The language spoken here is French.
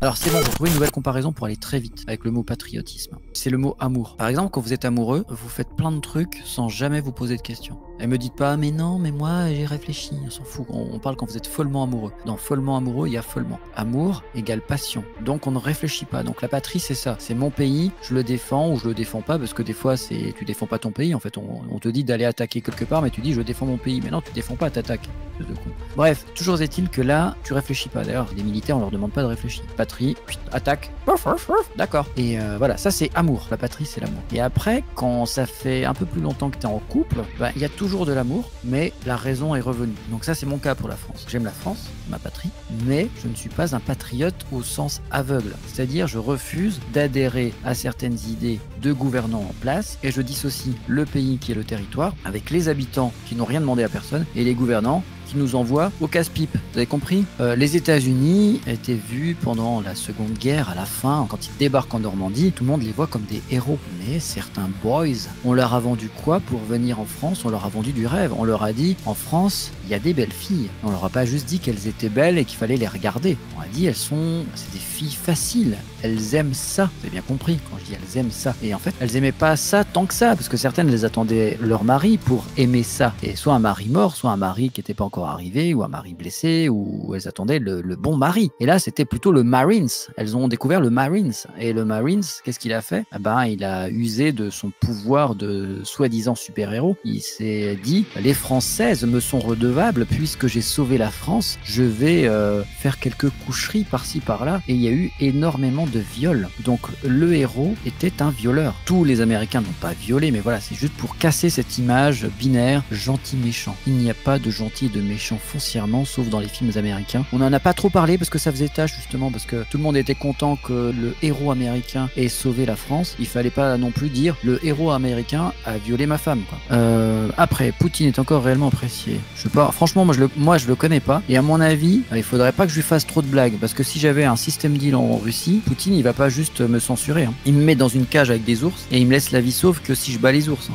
Alors c'est bon, j'ai trouvé une nouvelle comparaison pour aller très vite avec le mot patriotisme. C'est le mot amour. Par exemple, quand vous êtes amoureux, vous faites plein de trucs sans jamais vous poser de questions. Et me dites pas, mais non, mais moi j'ai réfléchi, on s'en fout. On parle quand vous êtes follement amoureux. Dans follement amoureux, il y a follement. Amour égale passion. Donc on ne réfléchit pas. Donc la patrie, c'est ça. C'est mon pays, je le défends ou je le défends pas, parce que des fois, tu défends pas ton pays. En fait, on te dit d'aller attaquer quelque part, mais tu dis je défends mon pays. Mais non, tu défends pas, t'attaques. Bref, toujours est-il que là, tu réfléchis pas. D'ailleurs, les militaires, on leur demande pas de réfléchir. Patrie, attaque, d'accord. Et voilà, ça c'est amour. La patrie, c'est l'amour. Et après, quand ça fait un peu plus longtemps que tu es en couple, il y a toujours de l'amour, mais la raison est revenue. Donc ça, c'est mon cas pour la France. J'aime la France, ma patrie, mais je ne suis pas un patriote au sens aveugle. C'est-à-dire, je refuse d'adhérer à certaines idées de gouvernants en place et je dissocie le pays qui est le territoire avec les habitants qui n'ont rien demandé à personne et les gouvernants qui nous envoient au casse-pipe. Vous avez compris? Les États-Unis étaient vus pendant la Seconde Guerre, à la fin, quand ils débarquent en Normandie, tout le monde les voit comme des héros. Mais certains boys, on leur a vendu quoi pour venir en France? On leur a vendu du rêve. On leur a dit, en France, il y a des belles filles. On leur a pas juste dit qu'elles étaient belles et qu'il fallait les regarder. On a dit, c'est des filles faciles. Elles aiment ça. Vous avez bien compris quand je dis elles aiment ça. Et en fait, elles aimaient pas ça tant que ça, parce que certaines, elles attendaient leur mari pour aimer ça. Et soit un mari mort, soit un mari qui était pas encore arrivé, ou un mari blessé, ou elles attendaient le bon mari. Et là, c'était plutôt le Marines. Elles ont découvert le Marines. Et le Marines, qu'est-ce qu'il a fait? Il a usé de son pouvoir de soi-disant super-héros. Il s'est dit, les Françaises me sont redevables puisque j'ai sauvé la France. Je vais faire quelques coucheries par-ci par-là. Et il y a eu énormément de viols. Donc le héros était un violeur. Tous les Américains n'ont pas violé, mais voilà, c'est juste pour casser cette image binaire gentil-méchant. Il n'y a pas de gentil et de méchant foncièrement, sauf dans les films américains. On n'en a pas trop parlé parce que ça faisait tâche justement, parce que tout le monde était content que le héros américain ait sauvé la France. Il fallait pas non plus dire le héros américain a violé ma femme, quoi. Après, Poutine est encore réellement apprécié. Je sais pas, franchement, moi je le connais pas. Et à mon avis, il faudrait pas que je lui fasse trop de blagues, parce que si j'avais un système deal en Russie, Poutine il va pas juste me censurer. Il me met dans une cage avec des ours et il me laisse la vie sauve que si je bats les ours.